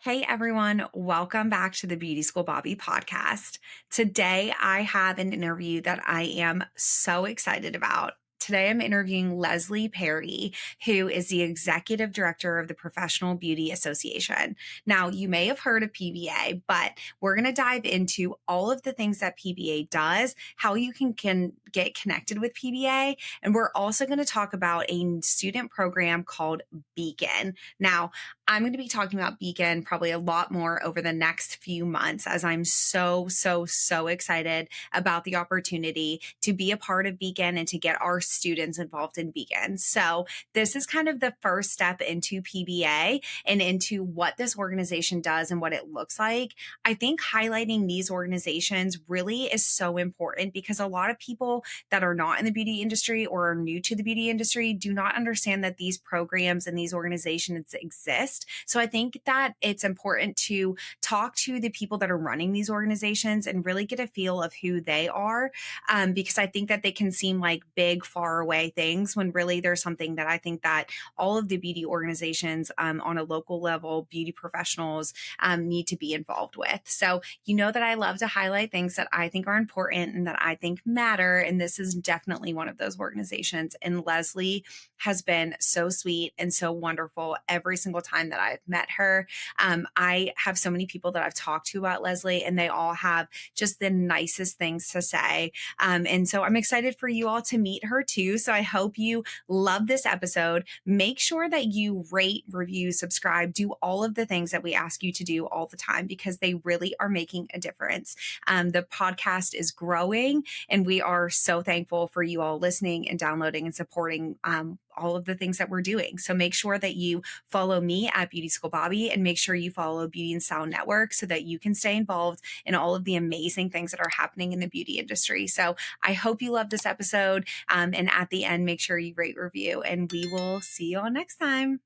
Hey everyone, welcome back to the Beauty School Bobby podcast. Today I have an interview that I am so excited about. Today I'm interviewing Leslie Perry, who is the executive director of the Professional Beauty Association. Now, you may have heard of PBA, but we're going to dive into all of the things that PBA does, how you can get connected with PBA, and we're also going to talk about a student program called Beacon. Now, I'm going to be talking about Beacon probably a lot more over the next few months as I'm so excited about the opportunity to be a part of Beacon and to get our students involved in Beacon. So this is kind of the first step into PBA and into what this organization does and what it looks like. I think highlighting these organizations really is so important because a lot of people that are not in the beauty industry or are new to the beauty industry do not understand that these programs and these organizations exist. So I think that it's important to talk to the people that are running these organizations and really get a feel of who they are, because I think that they can seem like big, far away things when really there's something that I think that all of the beauty organizations on a local level, beauty professionals need to be involved with. So you know that I love to highlight things that I think are important and that I think matter. And this is definitely one of those organizations. And Leslie has been so sweet and so wonderful every single time that I've met her. I have so many people that I've talked to about Leslie, and they all have just the nicest things to say. And so I'm excited for you all to meet her too. So I hope you love this episode. Make sure that you rate, review, subscribe, do all of the things that we ask you to do all the time because they really are making a difference. The podcast is growing, and we are so thankful for you all listening and downloading and supporting all of the things that we're doing. So make sure that you follow me at Beauty School Bobby and make sure you follow Beauty and Sound Network so that you can stay involved in all of the amazing things that are happening in the beauty industry. So I hope you love this episode. And at the end, make sure you rate, review, and we will see you all next time.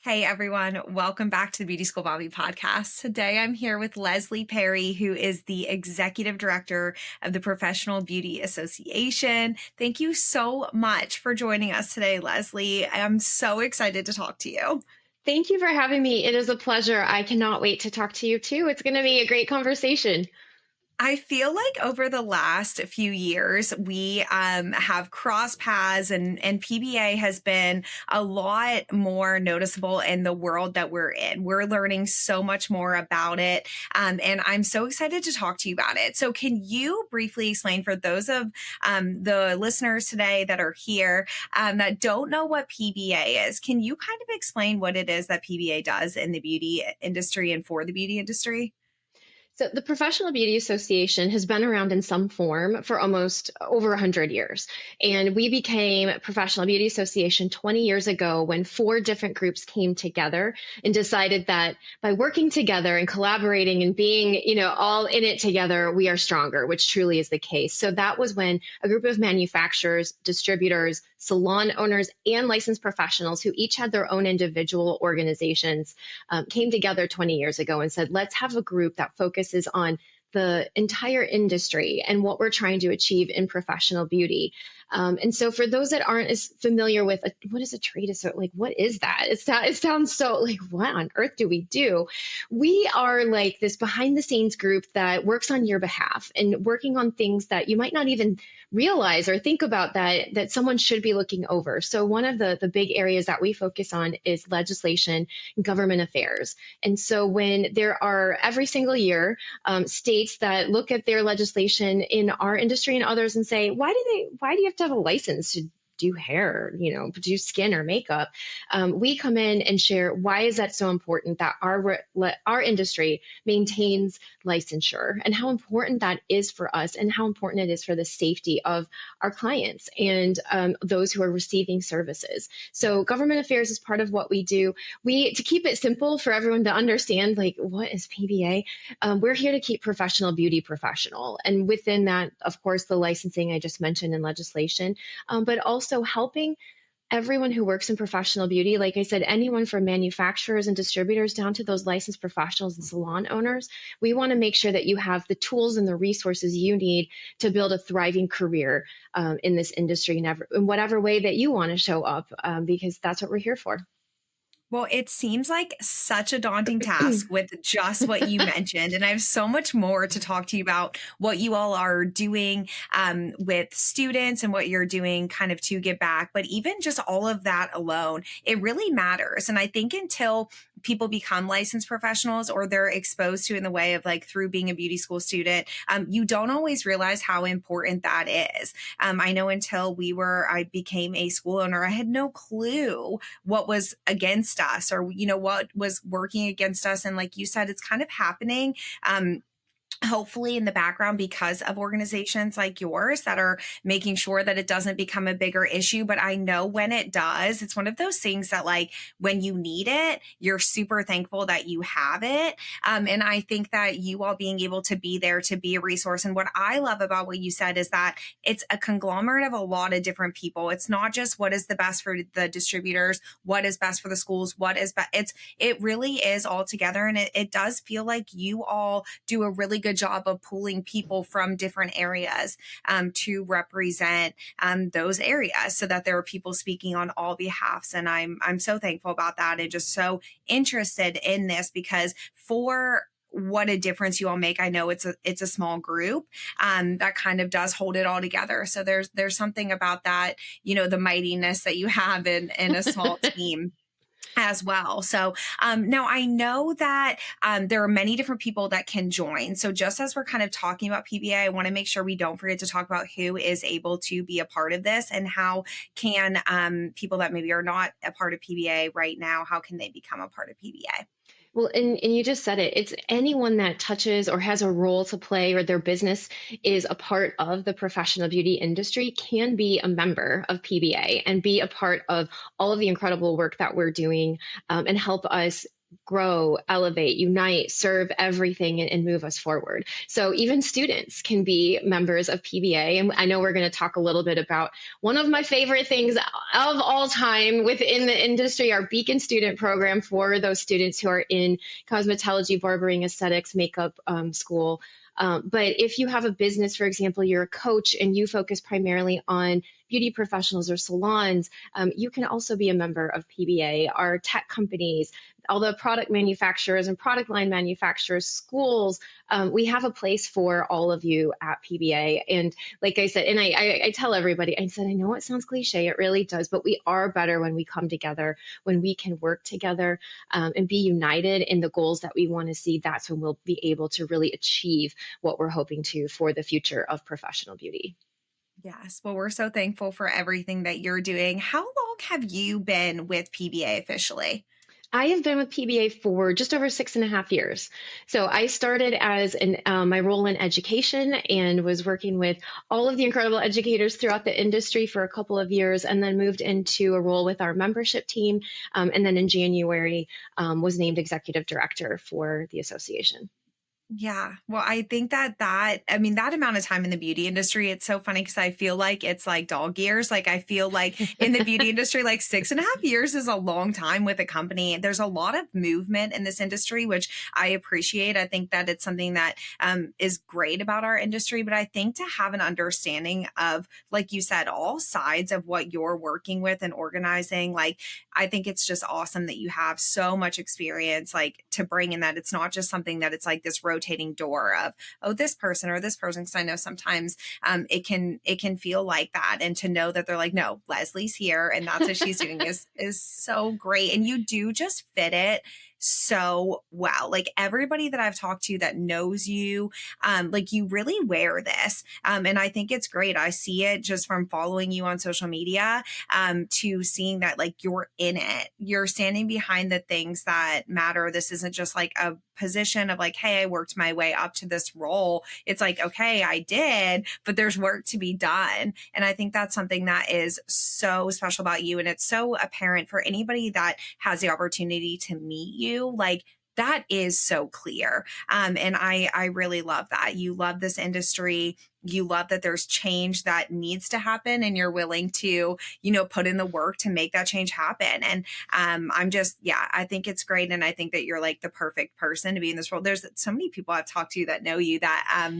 Hey everyone, welcome back to the Beauty School Bobby podcast. Today I'm here with Leslie Perry, who is the executive director of the Professional Beauty Association. Thank you so much for joining us today, Leslie. I'm so excited to talk to you. Thank you for having me. It is a pleasure. I cannot wait to talk to you too. It's going to be a great conversation. I feel like over the last few years, we have crossed paths and PBA has been a lot more noticeable in the world that we're in. We're learning so much more about it. And I'm so excited to talk to you about it. So can you briefly explain for those of the listeners today that are here that don't know what PBA is, can you kind of explain what it is that PBA does in the beauty industry and for the beauty industry? So the Professional Beauty Association has been around in some form for almost over 100 years. And we became Professional Beauty Association 20 years ago when 4 different groups came together and decided that by working together and collaborating and being, all in it together, we are stronger, which truly is the case. So that was when a group of manufacturers, distributors, salon owners, and licensed professionals who each had their own individual organizations came together 20 years ago and said, let's have a group that focuses on the entire industry and what we're trying to achieve in professional beauty. And so for those that aren't as familiar with what is a trade association, like what is that? It sounds so like, what on earth do we do? We are like this behind the scenes group that works on your behalf and working on things that you might not even realize or think about that someone should be looking over. So one of the big areas that we focus on is legislation and government affairs. And so when there are every single year states that look at their legislation in our industry and others and say, why do you have to have a license to do hair, do skin or makeup? We come in and share why is that so important that our industry maintains licensure and how important that is for us and how important it is for the safety of our clients and those who are receiving services. So government affairs is part of what we do. To keep it simple for everyone to understand, like what is PBA? We're here to keep professional beauty professional. And within that, of course, the licensing I just mentioned in legislation, but also helping everyone who works in professional beauty, like I said, anyone from manufacturers and distributors down to those licensed professionals and salon owners, we want to make sure that you have the tools and the resources you need to build a thriving career in this industry in whatever way that you want to show up, because that's what we're here for. Well, it seems like such a daunting task with just what you mentioned. And I have so much more to talk to you about what you all are doing with students and what you're doing kind of to give back. But even just all of that alone, it really matters. And I think until people become licensed professionals or they're exposed to in the way of like through being a beauty school student, you don't always realize how important that is. I know until I became a school owner, I had no clue what was against us or what was working against us. And like you said, it's kind of happening hopefully in the background because of organizations like yours that are making sure that it doesn't become a bigger issue. But I know when it does, it's one of those things that like when you need it, you're super thankful that you have it. And I think that you all being able to be there to be a resource. And what I love about what you said is that it's a conglomerate of a lot of different people. It's not just what is the best for the distributors, what is best for the schools, it really is all together. And it does feel like you all do a really good job of pulling people from different areas to represent those areas so that there are people speaking on all behalfs. And I'm so thankful about that and just so interested in this because for what a difference you all make. I know it's a small group that kind of does hold it all together. So there's something about that, the mightiness that you have in a small team as well. So now I know that there are many different people that can join. So just as we're kind of talking about PBA, I want to make sure we don't forget to talk about who is able to be a part of this and how can people that maybe are not a part of PBA right now, how can they become a part of PBA? Well, and you just said it. It's anyone that touches or has a role to play or their business is a part of the professional beauty industry can be a member of PBA and be a part of all of the incredible work that we're doing and help us grow, elevate, unite, serve everything and move us forward. So even students can be members of PBA. And I know we're going to talk a little bit about one of my favorite things of all time within the industry, our Beacon student program for those students who are in cosmetology, barbering, aesthetics, makeup school. But if you have a business, for example, you're a coach and you focus primarily on beauty professionals or salons, you can also be a member of PBA. Our tech companies, all the product manufacturers and product line manufacturers, schools, we have a place for all of you at PBA. And like I said, and I tell everybody, I said, I know it sounds cliche, it really does, but we are better when we come together, when we can work together and be united in the goals that we want to see. That's when we'll be able to really achieve what we're hoping to for the future of professional beauty. Yes. Well, we're so thankful for everything that you're doing. How long have you been with PBA officially? I have been with PBA for just over 6.5 years. So I started as my role in education and was working with all of the incredible educators throughout the industry for a couple of years, and then moved into a role with our membership team. And then in January, was named executive director for the association. Yeah. Well, I think that amount of time in the beauty industry, it's so funny because I feel like it's like dog years. Like I feel like in the beauty industry, like 6.5 years is a long time with a company. There's a lot of movement in this industry, which I appreciate. I think that it's something that is great about our industry. But I think to have an understanding of, like you said, all sides of what you're working with and organizing, like I think it's just awesome that you have so much experience, like to bring in that it's not just something that it's like this rotating door of, oh, this person or this person. Cause I know sometimes it can feel like that. And to know that they're like, no, Leslie's here and that's what she's doing is so great. And you do just fit it so well. Like everybody that I've talked to that knows you, like you really wear this. And I think it's great. I see it just from following you on social media, to seeing that like you're in it. You're standing behind the things that matter. This isn't just like a position of like, hey, I worked my way up to this role. It's like, okay, I did, but there's work to be done. And I think that's something that is so special about you. And it's so apparent for anybody that has the opportunity to meet you. Like that is so clear. And I really love that. You love this industry. You love that there's change that needs to happen and you're willing to, put in the work to make that change happen. And I'm just, yeah, I think it's great. And I think that you're like the perfect person to be in this role. There's so many people I've talked to that know you that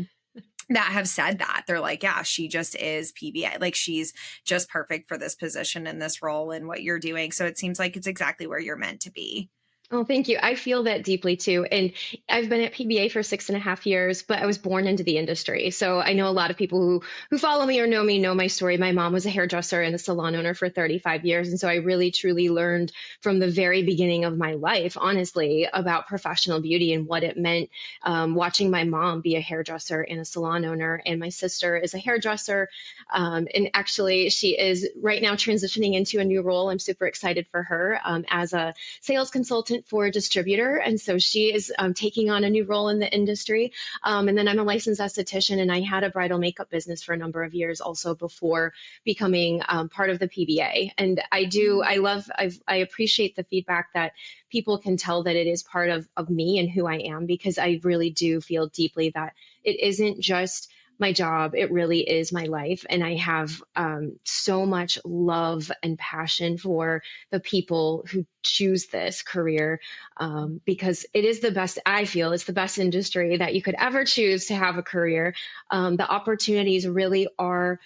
have said that. They're like, yeah, she just is PBA. Like she's just perfect for this position and this role and what you're doing. So it seems like it's exactly where you're meant to be. Oh, thank you. I feel that deeply too. And I've been at PBA for 6.5 years, but I was born into the industry. So I know a lot of people who follow me or know me know my story. My mom was a hairdresser and a salon owner for 35 years. And so I really truly learned from the very beginning of my life, honestly, about professional beauty and what it meant, watching my mom be a hairdresser and a salon owner. And my sister is a hairdresser. And actually, she is right now transitioning into a new role. I'm super excited for her as a sales consultant for a distributor. And so she is taking on a new role in the industry. And then I'm a licensed esthetician, and I had a bridal makeup business for a number of years also before becoming part of the PBA. And I appreciate the feedback that people can tell that it is part of me and who I am, because I really do feel deeply that it isn't just my job. It really is my life. And I have so much love and passion for the people who choose this career, because it is the best. I feel it's the best industry that you could ever choose to have a career. The opportunities really are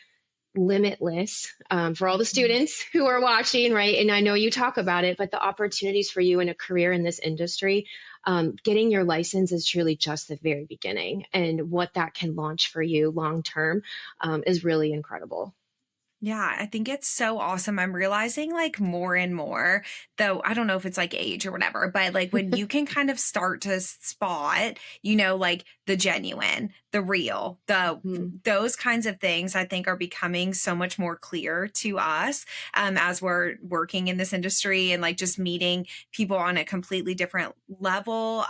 limitless, for all the students who are watching, right? And I know you talk about it, but the opportunities for you in a career in this industry, getting your license is truly just the very beginning. And what that can launch for you long term, is really incredible. Yeah, I think it's so awesome. I'm realizing like more and more, though I don't know if it's like age or whatever, but like when you can kind of start to spot, like the genuine, the real, Mhm. those kinds of things I think are becoming so much more clear to us as we're working in this industry and like just meeting people on a completely different level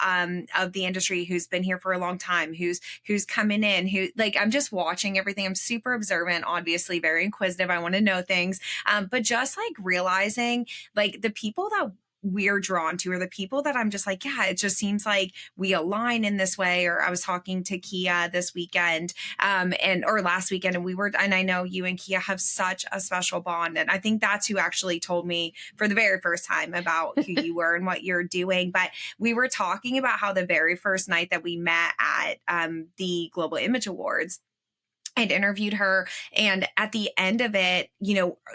of the industry who's been here for a long time, who's coming in, who like I'm just watching everything. I'm super observant, obviously very inquisitive. I want to know things. But just like realizing like the people that we're drawn to are the people that I'm just like, yeah, it just seems like we align in this way. Or I was talking to Kia this weekend, or last weekend, and I know you and Kia have such a special bond. And I think that's who actually told me for the very first time about who you were and what you're doing. But we were talking about how the very first night that we met at the Global Image Awards, I'd interviewed her, and at the end of it,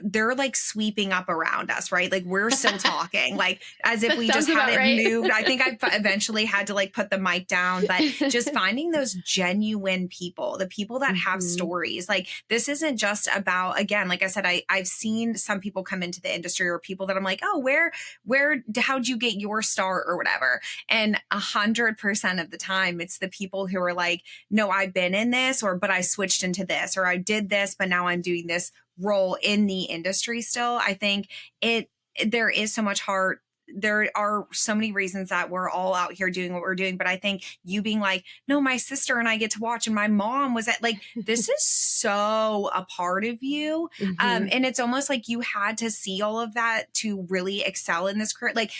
they're like sweeping up around us, right? Like we're still talking, like as if That we sounds just about hadn't right. moved. I think I eventually had to like put the mic down, but just finding those genuine people, the people that have Mhm. stories. Like this isn't just about, again, like I said, I've seen some people come into the industry or people that I'm like, oh, how'd you get your start or whatever? And 100% of the time, it's the people who are like, no, I've been in this, but I switched into this, or I did this, but now I'm doing this role in the industry still. I think there is so much heart. There are so many reasons that we're all out here doing what we're doing. But I think you being like, no, my sister and I get to watch, and my mom was at like, this is so a part of you. Mhm. And it's almost like you had to see all of that to really excel in this career, like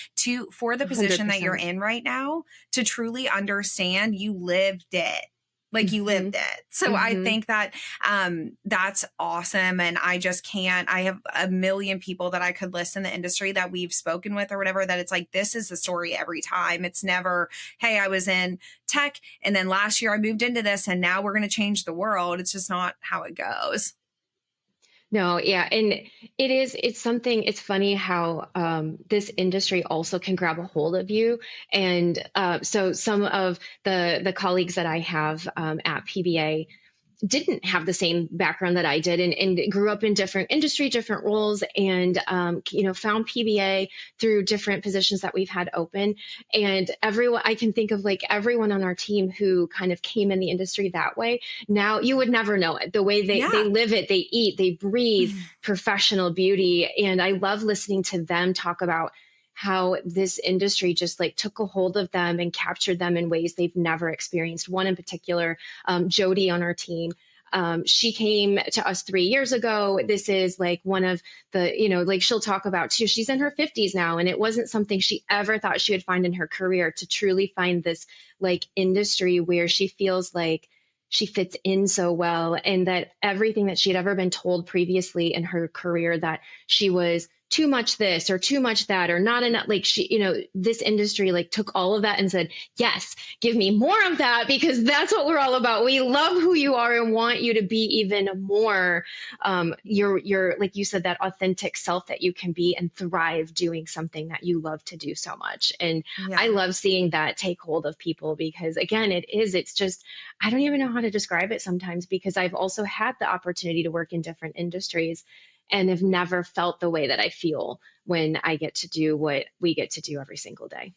for the position that you're 100%. in right now, to truly understand you lived it, like you lived Mhm. it. So I Mhm. think that that's awesome. And I have a million people that I could list in the industry that we've spoken with or whatever, that it's like, this is the story every time. It's never, hey, I was in tech and then last year I moved into this and now we're going to change the world. It's just not how it goes. No, yeah. And it's something, it's funny how this industry also can grab a hold of you. And so some of the colleagues that I have at PBA didn't have the same background that I did, and grew up in different industry, different roles, and found PBA through different positions that we've had open. And everyone, I can think of like everyone on our team who kind of came in the industry that way. Now you would never know it. The way they Yeah. live it, they eat, they breathe professional beauty. And I love listening to them talk about how this industry just like took a hold of them and captured them in ways they've never experienced. One in particular, Jody on our team. She came to us 3 years ago. This is like one of the, like she'll talk about too, she's in her 50s now, and it wasn't something she ever thought she would find in her career, to truly find this like industry where she feels like she fits in so well, and that everything that she'd ever been told previously in her career, that she was too much this or too much that or not enough, like she, this industry like took all of that and said, yes, give me more of that, because that's what we're all about. We love who you are and want you to be even more your like you said, that authentic self that you can be and thrive doing something that you love to do so much. And I Yeah. love seeing that take hold of people, because again, it's just, I don't even know how to describe it sometimes, because I've also had the opportunity to work in different industries and have never felt the way that I feel when I get to do what we get to do every single day.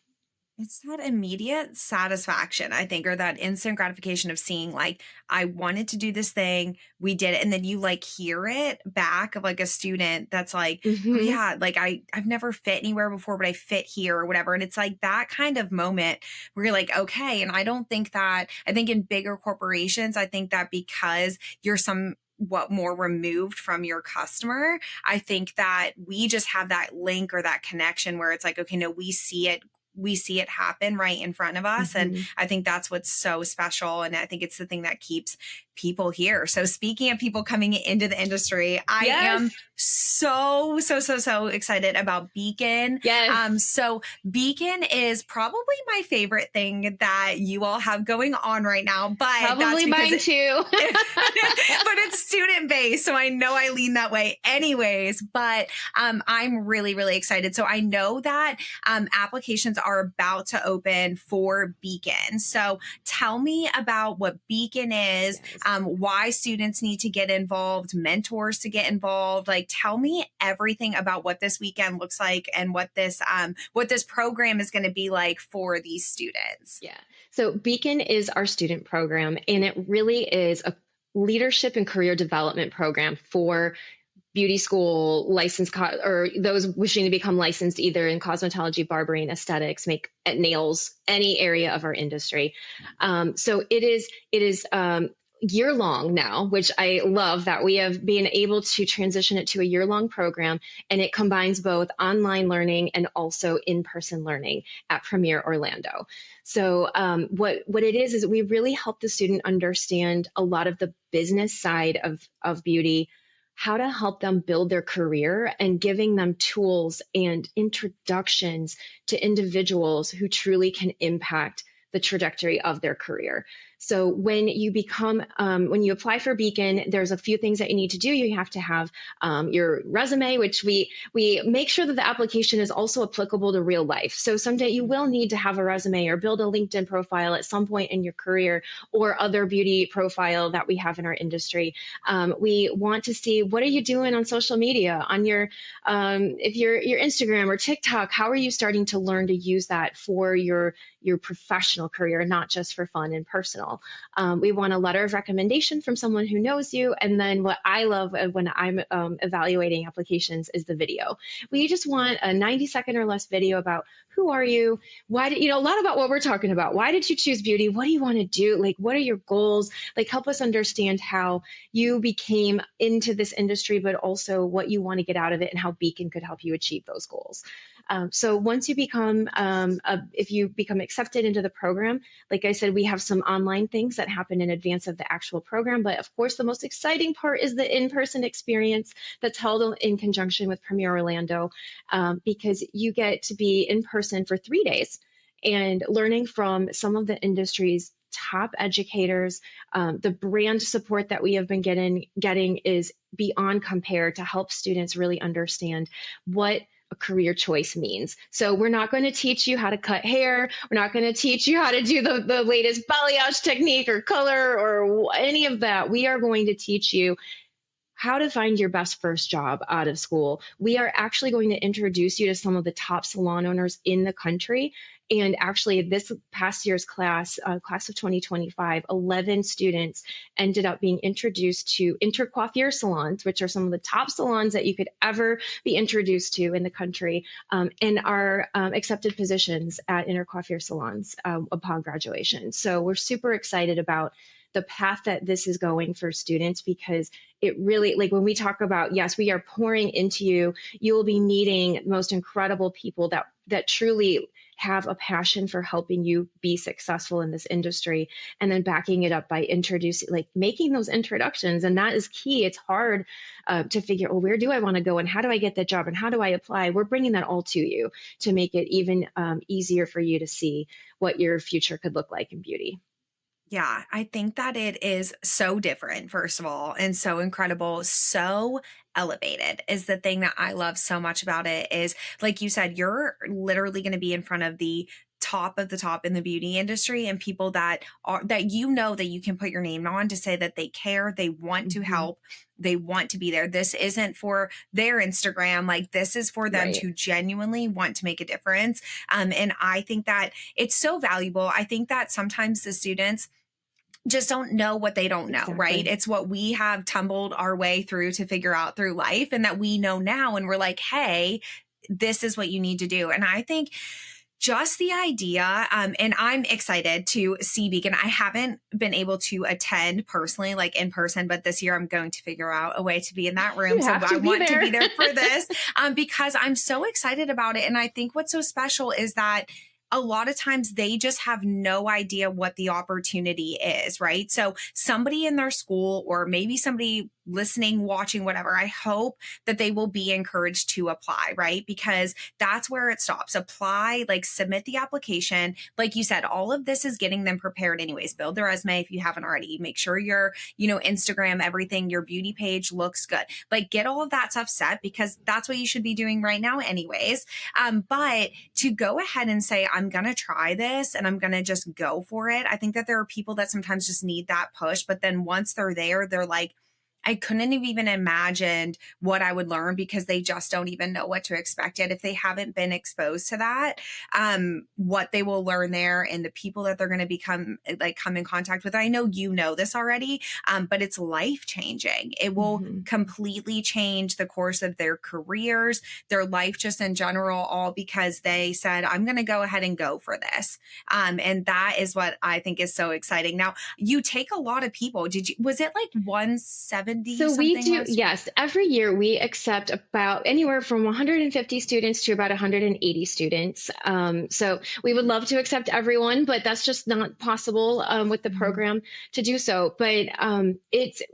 It's that immediate satisfaction, I think, or that instant gratification of seeing, like, I wanted to do this thing, we did it. And then you like hear it back of like a student that's like, oh Hmm. yeah, like I've never fit anywhere before, but I fit here or whatever. And it's like that kind of moment where you're like, okay. And I don't think that, I think in bigger corporations, I think that because you're what more removed from your customer, I think that we just have that link or that connection where it's like, okay, no, we see it happen right in front of us. And Hmm. I think that's what's so special. And I think it's the thing that keeps people here. So speaking of people coming into the industry, I Yes. am so excited about Beacon. Yes. So Beacon is probably my favorite thing that you all have going on right now, but that's Probably because mine too. but it's student based. So I know I lean that way anyways, but I'm really excited. So I know that applications are about to open for Beacon. So tell me about what Beacon is, Yes. why students need to get involved, mentors to get involved. Like, tell me everything about what this weekend looks like and what this program is going to be like for these students. Yeah. So Beacon is our student program, and it really is a leadership and career development program for beauty school or those wishing to become licensed either in cosmetology, barbering, aesthetics, make nails, any area of our industry. So it is year long now, which I love that we have been able to transition it to a year long program, and it combines both online learning and also in person learning at Premier Orlando. So what it is we really help the student understand a lot of the business side of beauty, how to help them build their career, and giving them tools and introductions to individuals who truly can impact the trajectory of their career. So when you apply for Beacon, there's a few things that you need to do. You have to have your resume, which we make sure that the application is also applicable to real life. So someday you will need to have a resume or build a LinkedIn profile at some point in your career, or other beauty profile that we have in our industry. We want to see, what are you doing on social media, on if your Instagram or TikTok, how are you starting to learn to use that for your professional career, not just for fun and personal. We want a letter of recommendation from someone who knows you. And then what I love when I'm evaluating applications is the video. We just want a 90-second or less video about who are you, why did a lot about what we're talking about. Why did you choose beauty? What do you want to do? Like, what are your goals? Like, help us understand how you became into this industry, but also what you want to get out of it and how Beacon could help you achieve those goals. So once you if you become accepted into the program, like I said, we have some online things that happen in advance of the actual program. But of course, the most exciting part is the in-person experience that's held in conjunction with Premier Orlando, because you get to be in person for 3 days and learning from some of the industry's top educators. The brand support that we have been getting is beyond compare to help students really understand what a career choice means. So we're not going to teach you how to cut hair. We're not going to teach you how to do the latest balayage technique or color or any of that. We are going to teach you how to find your best first job out of school. We are actually going to introduce you to some of the top salon owners in the country. And actually, this past year's class of 2025, 11 students ended up being introduced to intercoiffure salons, which are some of the top salons that you could ever be introduced to in the country, and are accepted positions at intercoiffure salons upon graduation. So we're super excited about the path that this is going for students, because it really, like when we talk about, yes, we are pouring into you, you will be meeting most incredible people that truly have a passion for helping you be successful in this industry, and then backing it up by introducing, like making those introductions. And that is key. It's hard to figure, well, where do I want to go and how do I get that job and how do I apply? We're bringing that all to you to make it even easier for you to see what your future could look like in beauty. Yeah, I think that it is so different, first of all, and so incredible, so elevated is the thing that I love so much about it is like you said, you're literally going to be in front of the top in the beauty industry and people that are that you know that you can put your name on to say that they care, they want to Hmm. help, they want to be there. This isn't for their Instagram, like this is for them Right. to genuinely want to make a difference. And I think that it's so valuable. I think that sometimes the students just don't know what they don't know, right? Exactly. It's what we have tumbled our way through to figure out through life and that we know now. And we're like, hey, this is what you need to do. And I think just the idea, and I'm excited to see Beacon. I haven't been able to attend personally, like in person, but this year I'm going to figure out a way to be in that room. You So have I to be want to there. be there for this because I'm so excited about it. And I think what's so special is that a lot of times they just have no idea what the opportunity is, right? So somebody in their school or maybe somebody listening, watching, whatever, I hope that they will be encouraged to apply, right? Because that's where it stops. Apply, like submit the application. Like you said, all of this is getting them prepared anyways. Build their resume if you haven't already. Make sure your, Instagram, everything, your beauty page looks good. Like get all of that stuff set because that's what you should be doing right now anyways. But to go ahead and say, I'm going to try this and I'm going to just go for it. I think that there are people that sometimes just need that push, but then once they're there, they're like, I couldn't have even imagined what I would learn because they just don't even know what to expect yet. If they haven't been exposed to that, what they will learn there and the people that they're going to come in contact with. I know you know this already, but it's life changing. It will Hmm. completely change the course of their careers, their life just in general, all because they said, I'm going to go ahead and go for this. And that is what I think is so exciting. Now, you take a lot of people. Was it like 170 So we something do, last year? yes, every year we accept about anywhere from 150 students to about 180 students. So we would love to accept everyone, but that's just not possible with the Mhm. program to do so. But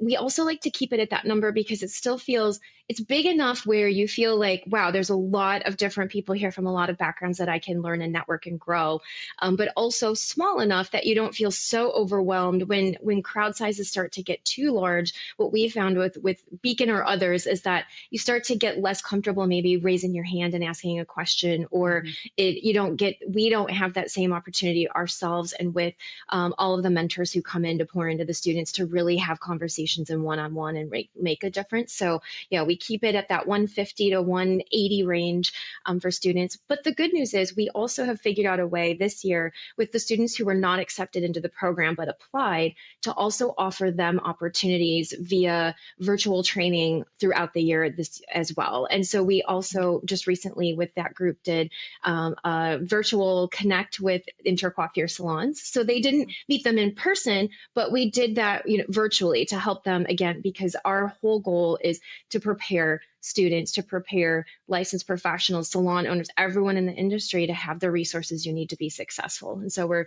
we also like to keep it at that number because it still feels it's big enough where you feel like, wow, there's a lot of different people here from a lot of backgrounds that I can learn and network and grow, but also small enough that you don't feel so overwhelmed when crowd sizes start to get too large. What we found with Beacon or others is that you start to get less comfortable maybe raising your hand and asking a question, or Mhm. we don't have that same opportunity ourselves, and with all of the mentors who come in to pour into the students to really have conversations in one-on-one and make a difference. So yeah, we keep it at that 150 to 180 range for students. But the good news is we also have figured out a way this year with the students who were not accepted into the program but applied to also offer them opportunities via virtual training throughout the year this as well. And so we also just recently with that group did a virtual connect with intercoiffure salons. So they didn't meet them in person, but we did that, virtually to help them again, because our whole goal is to prepare students, to prepare licensed professionals, salon owners, everyone in the industry to have the resources you need to be successful. And so we're,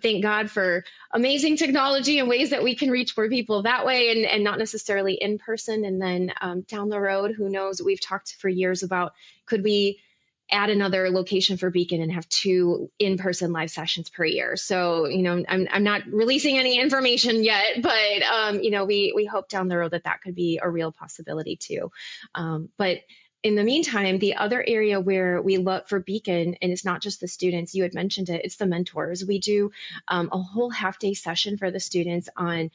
thank God for amazing technology and ways that we can reach more people that way, and not necessarily in person. And then down the road, who knows? We've talked for years about, could we add another location for Beacon and have 2 in-person live sessions per year. So, I'm not releasing any information yet, but, we hope down the road that could be a real possibility too. But in the meantime, the other area where we look for Beacon, and it's not just the students, you had mentioned it, it's the mentors. We do a whole half-day session for the students on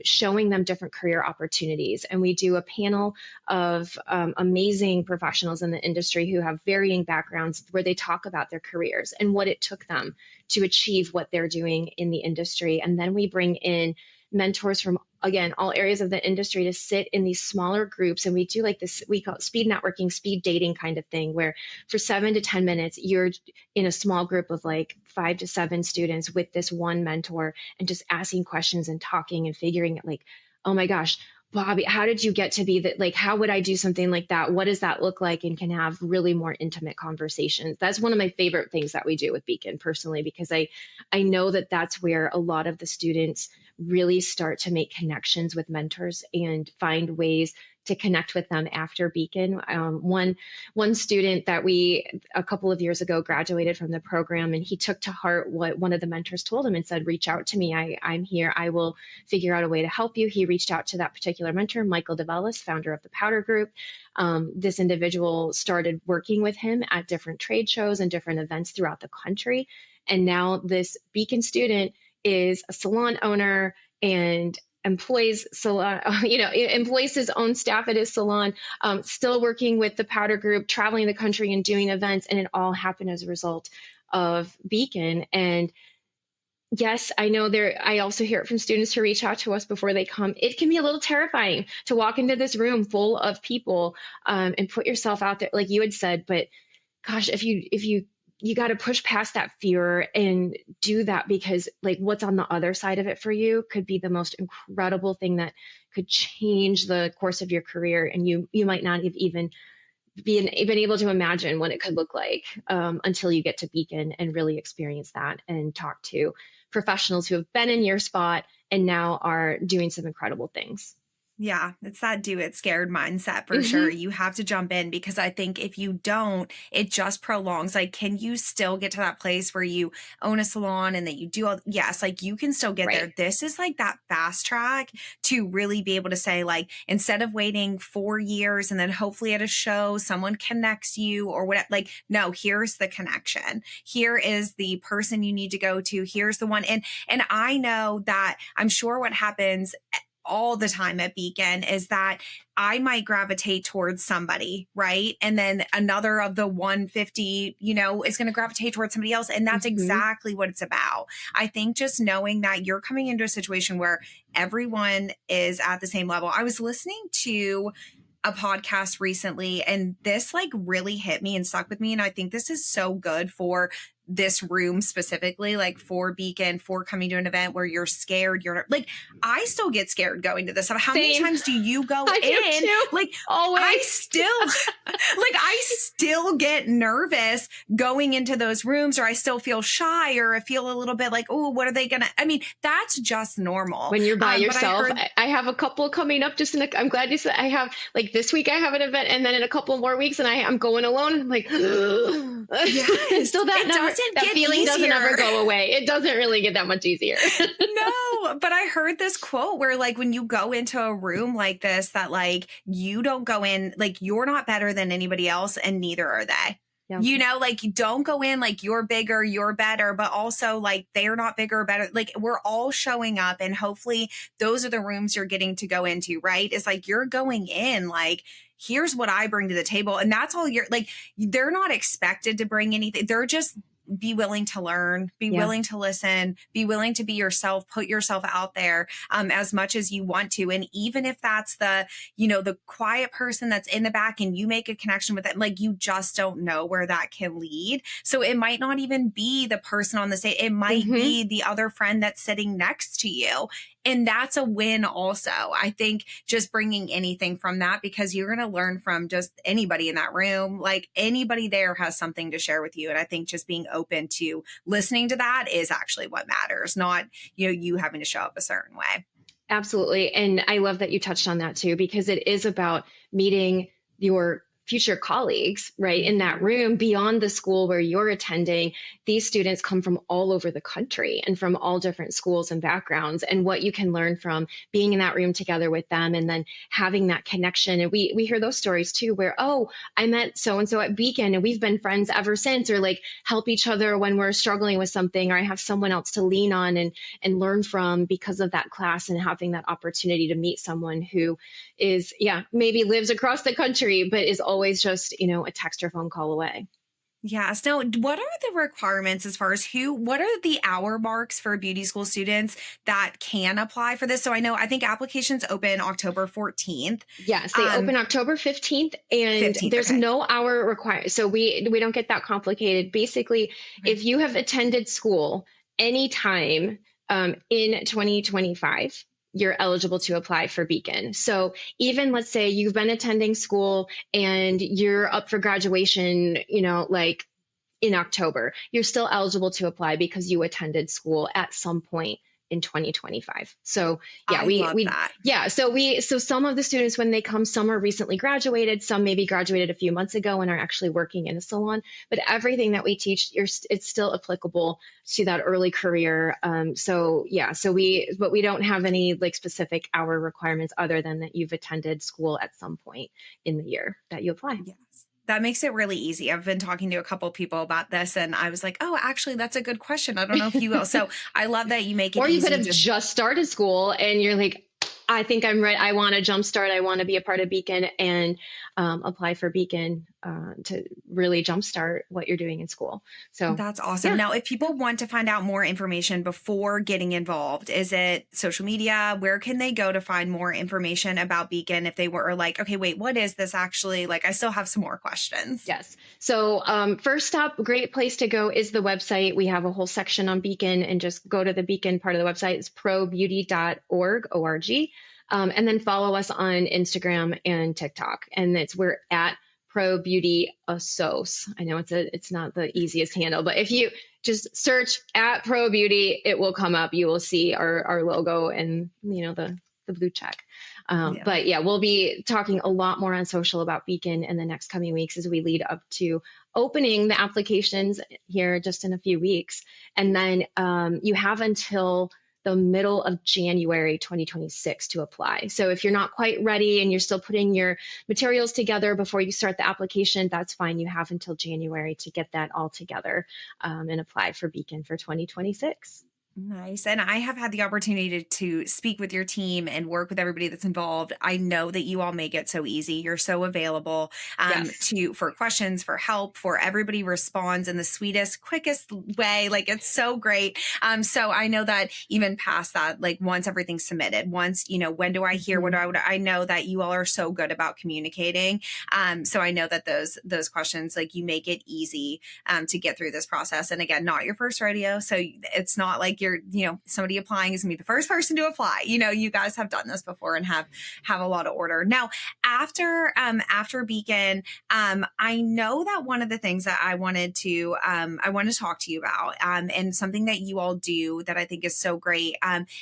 showing them different career opportunities. And we do a panel of amazing professionals in the industry who have varying backgrounds where they talk about their careers and what it took them to achieve what they're doing in the industry. And then we bring in mentors from, again, all areas of the industry to sit in these smaller groups. And we do like this, we call it speed networking, speed dating kind of thing, where for 7 to 10 minutes, you're in a small group of like 5 to 7 students with this one mentor and just asking questions and talking and figuring it like, oh my gosh, Bobby, how did you get to be that? Like, how would I do something like that? What does that look like? And can have really more intimate conversations. That's one of my favorite things that we do with Beacon personally, because I know that that's where a lot of the students really start to make connections with mentors and find ways to connect with them after Beacon. One student that we a couple of years ago graduated from the program, and he took to heart what one of the mentors told him and said, reach out to me. I'm here. I will figure out a way to help you. He reached out to that particular mentor, Michael DeVellis, founder of the Powder Group. This individual started working with him at different trade shows and different events throughout the country. And now this Beacon student is a salon owner and employs salon, employs his own staff at his salon, still working with the Powder Group, traveling the country and doing events. And it all happened as a result of Beacon. And yes, I know I also hear it from students who reach out to us before they come. It can be a little terrifying to walk into this room full of people, and put yourself out there, like you had said, but gosh, if you got to push past that fear and do that, because like what's on the other side of it for you could be the most incredible thing that could change the course of your career. And you might not have even been able to imagine what it could look like, until you get to Beacon and really experience that and talk to professionals who have been in your spot and now are doing some incredible things. Yeah, it's that do it scared mindset for Mm-hmm. sure. You have to jump in, because I think if you don't, it just prolongs. Like, can you still get to that place where you own a salon and that you do all, yes, like you can still get Right. there. This is like that fast track to really be able to say, like, instead of waiting 4 years and then hopefully at a show, someone connects you or whatever, like, no, here's the connection. Here is the person you need to go to. Here's the one. And I know that I'm sure what happens all the time at Beacon is that I might gravitate towards somebody, right? And then another of the 150, is going to gravitate towards somebody else. And that's Mm-hmm. exactly what it's about. I think just knowing that you're coming into a situation where everyone is at the same level. I was listening to a podcast recently, and this like really hit me and stuck with me. And I think this is so good for this room specifically, like for Beacon, for coming to an event where you're scared. You're like, I still get scared going to this. How Same. many times do you go I in? do too. Like, Always. I still get nervous going into those rooms, or I still feel shy, or I feel a little bit like, oh, what are they gonna? I mean, that's just normal when you're by yourself. But I have a couple coming up. I'm glad you said. I have like this week I have an event, and then in a couple more weeks, and I'm going alone. I'm like, yes, still that feeling easier. doesn't ever go away. It doesn't really get that much easier. No, but I heard this quote where like when you go into a room like this, that like you don't go in, like you're not better than anybody else and neither are they. Yeah. Like you don't go in like you're bigger, you're better, but also like they're not bigger or better. Like we're all showing up, and hopefully those are the rooms you're getting to go into, right? It's like you're going in like, here's what I bring to the table. And that's all you're like, they're not expected to bring anything. They're just be willing to learn, be willing to listen, be willing to be yourself, put yourself out there as much as you want to. And even if that's the quiet person that's in the back and you make a connection with it, like you just don't know where that can lead. So it might not even be the person on the stage. It might be the other friend that's sitting next to you. And that's a win also. I think just bringing anything from that, because you're going to learn from just anybody in that room. Like anybody there has something to share with you. And I think just being open to listening to that is actually what matters, not, you having to show up a certain way. Absolutely. And I love that you touched on that too, because it is about meeting your future colleagues, right, in that room beyond the school where you're attending. These students come from all over the country and from all different schools and backgrounds, and what you can learn from being in that room together with them and then having that connection. And we hear those stories too, where, oh, I met so-and-so at Beacon and we've been friends ever since, or like help each other when we're struggling with something, or I have someone else to lean on and learn from because of that class, and having that opportunity to meet someone who is, maybe lives across the country, but is always just, a text or phone call away. Yes. Now, what are the requirements as far as what are the hour marks for beauty school students that can apply for this? So I think applications open October 14th. Yes, they Um, open October 15th and 15th. there's Okay. no hour required. So we don't get that complicated. Basically, Okay. if you have attended school anytime in 2025, you're eligible to apply for Beacon. So even let's say you've been attending school and you're up for graduation, like in October, you're still eligible to apply because you attended school at some point in 2025. So yeah, I love that. so some of the students when they come, some are recently graduated, some maybe graduated a few months ago and are actually working in a salon. But everything that we teach, it's still applicable to that early career. But we don't have any like specific hour requirements other than that you've attended school at some point in the year that you apply. Yes. That makes it really easy. I've been talking to a couple people about this and I was like, oh, actually, that's a good question. I don't know if you will. So I love that you make it Or you could easy. have Just just started school and you're like, I think I'm ready. I want to jumpstart. I want to be a part of Beacon and apply for Beacon to really jumpstart what you're doing in school. So, That's awesome. yeah. Now, if people want to find out more information before getting involved, is it social media? Where can they go to find more information about Beacon if they were like, okay, wait, what is this actually? Like, I still have some more questions. Yes. So, first up, great place to go is the website. We have a whole section on Beacon, and just go to the Beacon part of the website. It's probeauty.org, O-R-G. And then follow us on Instagram and TikTok. And we're at Pro Beauty Assos. I know it's not the easiest handle, but if you just search at Pro Beauty, it will come up. You will see our logo and the blue check. Yeah. But yeah, we'll be talking a lot more on social about Beacon in the next coming weeks as we lead up to opening the applications here just in a few weeks. And then you have until the middle of January 2026 to apply. So if you're not quite ready and you're still putting your materials together before you start the application, that's fine. You have until January to get that all together and apply for Beacon for 2026. Nice. And I have had the opportunity to speak with your team and work with everybody that's involved. I know that you all make it so easy. You're so available Yes. for questions, for help, for everybody responds in the sweetest, quickest way. Like it's so great. So I know that even past that, like once everything's submitted, once, when do I hear what Mhm. I know that you all are so good about communicating. So I know that those questions, like you make it easy to get through this process. And again, not your first rodeo. So it's not like you're, somebody applying is gonna be the first person to apply. You guys have done this before and have a lot of order. Now, after Beacon, I know that one of the things that I wanted to talk to you about, and something that you all do that I think is so great,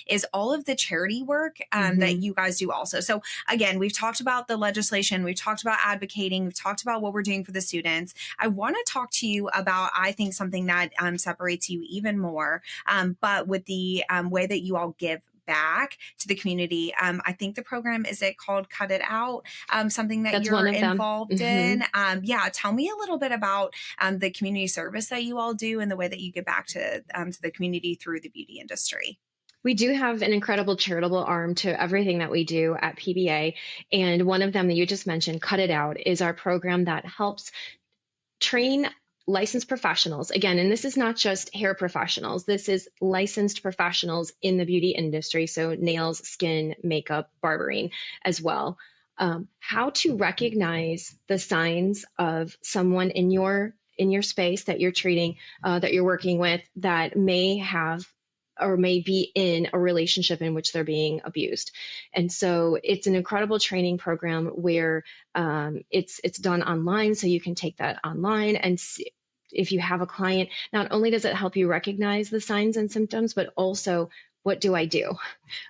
is all of the charity work that Mhm. you guys do also. So again, we've talked about the legislation, we've talked about advocating, we've talked about what we're doing for the students. I want to talk to you about, I think, something that separates you even more, but with the way that you all give back to the community. I think the program, is it called Cut It Out? Something that That's you're one of them. involved Mhm. in. Yeah, tell me a little bit about the community service that you all do and the way that you give back to the community through the beauty industry. We do have an incredible charitable arm to everything that we do at PBA. And one of them that you just mentioned, Cut It Out, is our program that helps train licensed professionals. Again, and this is not just hair professionals, this is licensed professionals in the beauty industry. So nails, skin, makeup, barbering as well. How to recognize the signs of someone in your space that you're treating, that you're working with, that may have or may be in a relationship in which they're being abused. And so it's an incredible training program where it's done online, so you can take that online and see, if you have a client, not only does it help you recognize the signs and symptoms, but also what do I do?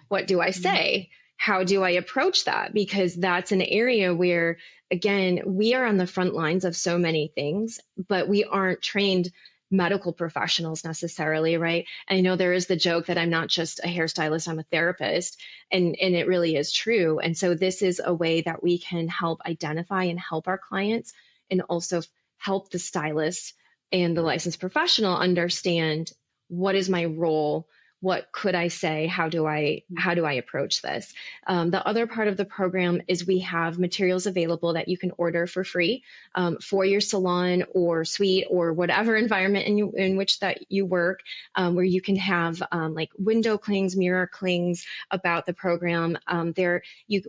What do I say? How do I approach that? Because that's an area where, again, we are on the front lines of so many things, but we aren't trained medical professionals necessarily, right? I know there is the joke that I'm not just a hairstylist, I'm a therapist, and it really is true. And so this is a way that we can help identify and help our clients, and also help the stylist and the licensed professional understand what is my role, what could I say? How do I approach this? The other part of the program is we have materials available that you can order for free for your salon or suite or whatever environment in which that you work, where you can have like window clings, mirror clings about the program.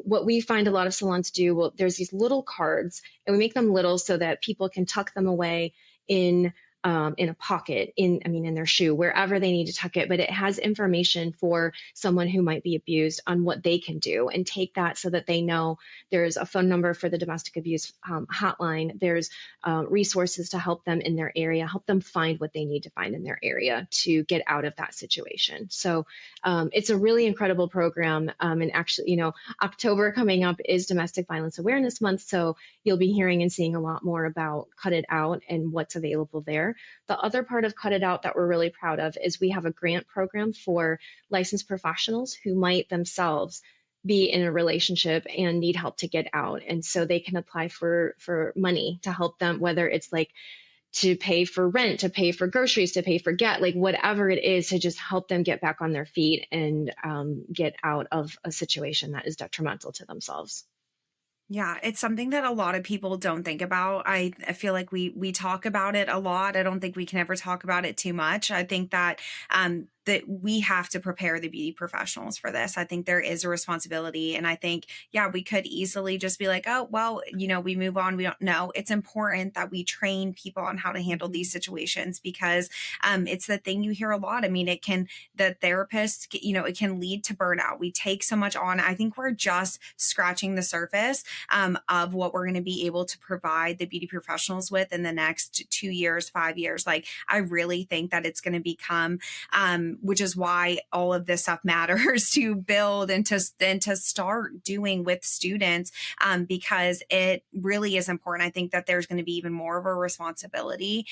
What we find a lot of salons do, well, there's these little cards, and we make them little so that people can tuck them away in a pocket, in their shoe, wherever they need to tuck it. But it has information for someone who might be abused on what they can do, and take that so that they know there's a phone number for the domestic abuse hotline. There's resources to help them in their area, help them find what they need to find in their area to get out of that situation. So it's a really incredible program. And actually, October coming up is Domestic Violence Awareness Month. So you'll be hearing and seeing a lot more about Cut It Out and what's available there. The other part of Cut It Out that we're really proud of is we have a grant program for licensed professionals who might themselves be in a relationship and need help to get out. And so they can apply for money to help them, whether it's like to pay for rent, to pay for groceries, to pay for like whatever it is, to just help them get back on their feet and get out of a situation that is detrimental to themselves. Yeah, it's something that a lot of people don't think about. I feel like we talk about it a lot. I don't think we can ever talk about it too much. I think that we have to prepare the beauty professionals for this. I think there is a responsibility. And I think, yeah, we could easily just be like, oh, well, we move on. We don't know. It's important that we train people on how to handle these situations, because it's the thing you hear a lot. I mean, the therapist, it can lead to burnout. We take so much on. I think we're just scratching the surface of what we're going to be able to provide the beauty professionals with in the next 2 years, 5 years. Like, I really think that it's going to become, which is why all of this stuff matters to build and to start doing with students, because it really is important. I think that there's going to be even more of a responsibility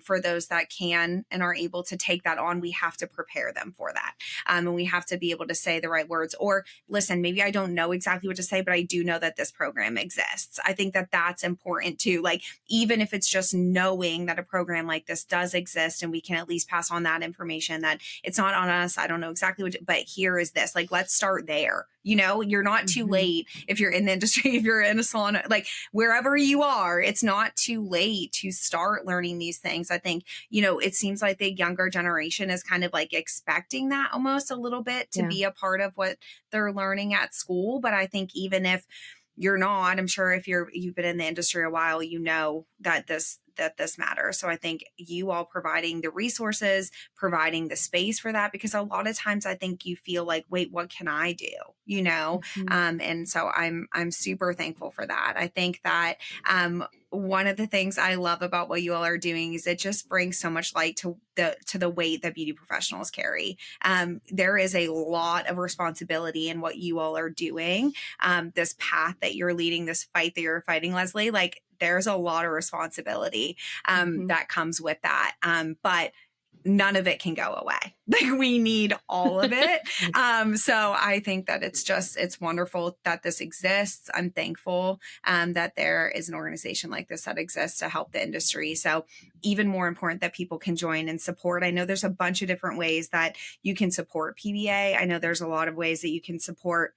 for those that can and are able to take that on. We have to prepare them for that. And we have to be able to say the right words, or listen, maybe I don't know exactly what to say, but I do know that this program exists. I think that that's important too. Like, even if it's just knowing that a program like this does exist, and we can at least pass on that information, that it's not on us. I don't know exactly but here is this. Like, let's start there. You're not too late if you're in the industry, if you're in a salon, like wherever you are, it's not too late to start learning these things. I think, it seems like the younger generation is kind of like expecting that almost a little bit to be a part of what they're learning at school. But I think even if you're not, I'm sure if you've been in the industry a while, that this matters. So I think you all providing the resources, providing the space for that, because a lot of times I think you feel like, wait, what can I do? And so I'm super thankful for that. I think that one of the things I love about what you all are doing is it just brings so much light to the weight that beauty professionals carry. There is a lot of responsibility in what you all are doing. This path that you're leading, this fight that you're fighting, Leslie, like there's a lot of responsibility that comes with that. But none of it can go away. Like, we need all of it. So I think that it's wonderful that this exists. I'm thankful that there is an organization like this that exists to help the industry. So even more important that people can join and support. I know there's a bunch of different ways that you can support PBA. I know there's a lot of ways that you can support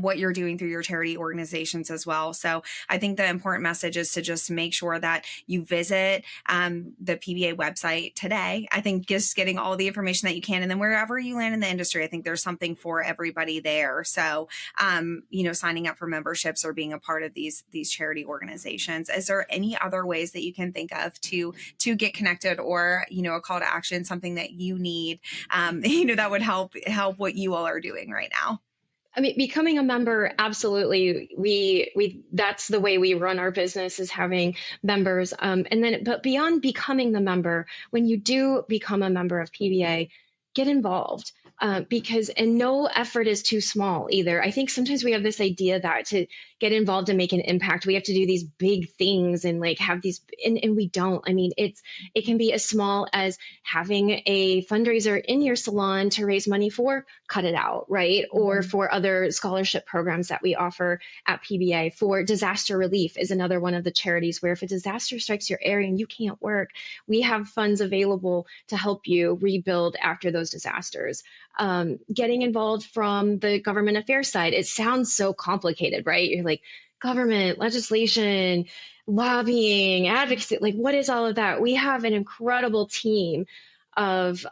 what you're doing through your charity organizations as well. So I think the important message is to just make sure that you visit the PBA website today. I think just getting all the information that you can, and then wherever you land in the industry, I think there's something for everybody there. So, signing up for memberships or being a part of these charity organizations. Is there any other ways that you can think of to get connected, or, a call to action, something that you need, that would help what you all are doing right now? I mean, becoming a member, absolutely. We that's the way we run our business, is having members. But beyond becoming the member, when you do become a member of PBA, get involved. because, and no effort is too small either. I think sometimes we have this idea that to get involved and make an impact, we have to do these big things and like have these, and we don't. I mean, it can be as small as having a fundraiser in your salon to raise money for Cut It Out, right? Or Mhm. for other scholarship programs that we offer at PBA. For disaster relief is another one of the charities where if a disaster strikes your area and you can't work, we have funds available to help you rebuild after those disasters. Getting involved from the government affairs side. It sounds so complicated, right? You're like, government, legislation, lobbying, advocacy. Like, what is all of that? We have an incredible team of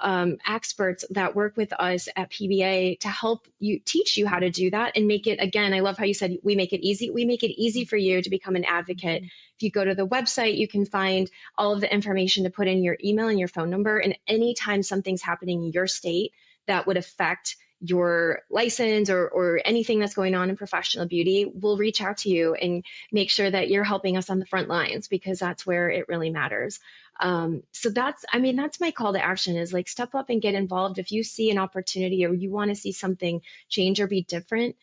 experts that work with us at PBA to help you teach you how to do that and make it, again, I love how you said we make it easy. We make it easy for you to become an advocate. If you go to the website, you can find all of the information to put in your email and your phone number. And anytime something's happening in your state that would affect your license or anything that's going on in professional beauty, we'll reach out to you and make sure that you're helping us on the front lines because that's where it really matters. So that's, I mean, that's my call to action is like step up and get involved. If you see an opportunity or you want to see something change or be different,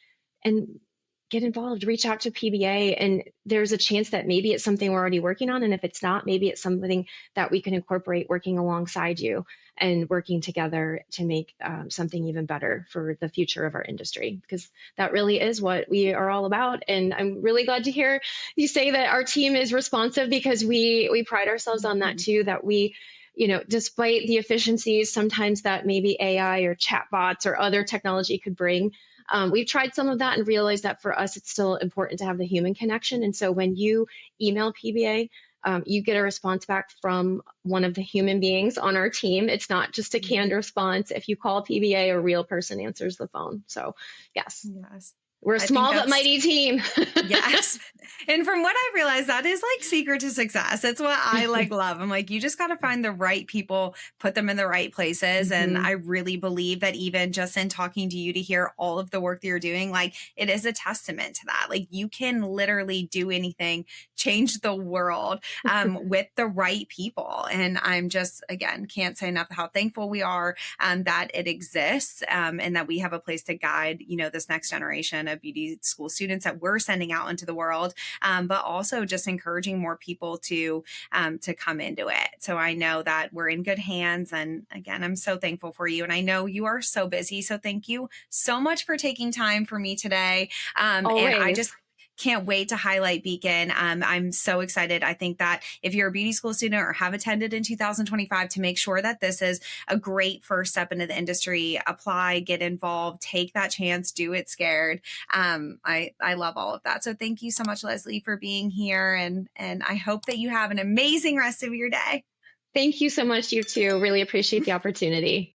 and get involved, reach out to PBA. And there's a chance that maybe it's something we're already working on. And if it's not, maybe it's something that we can incorporate working alongside you and working together to make something even better for the future of our industry, because that really is what we are all about. And I'm really glad to hear you say that our team is responsive, because we pride ourselves on that Mhm. too, that we, you know, despite the efficiencies sometimes that maybe AI or chatbots or other technology could bring, we've tried some of that and realized that for us, it's still important to have the human connection. And so when you email PBA, you get a response back from one of the human beings on our team. It's not just a canned response. If you call PBA, a real person answers the phone. So, yes, Yes. we're a I think small but that's mighty team. yes. And from what I realized, that is like secret to success. It's what I like love. I'm like, you just got to find the right people, put them in the right places. And Hmm. I really believe that even just in talking to you to hear all of the work that you're doing, like it is a testament to that. Like you can literally do anything, change the world with the right people. And I'm just, again, can't say enough how thankful we are that it exists and that we have a place to guide, you know, this next generation of beauty school students that we're sending out into the world, but also just encouraging more people to come into it. So I know that we're in good hands. And again, I'm so thankful for you. And I know you are so busy. So thank you so much for taking time for me today. And I just Always. can't wait to highlight Beacon. I'm so excited. I think that if you're a beauty school student or have attended in 2025, to make sure that this is a great first step into the industry, apply, get involved, take that chance, do it scared. I love all of that. So thank you so much, Leslie, for being here. And I hope that you have an amazing rest of your day. Thank you so much, you too. Really appreciate the opportunity.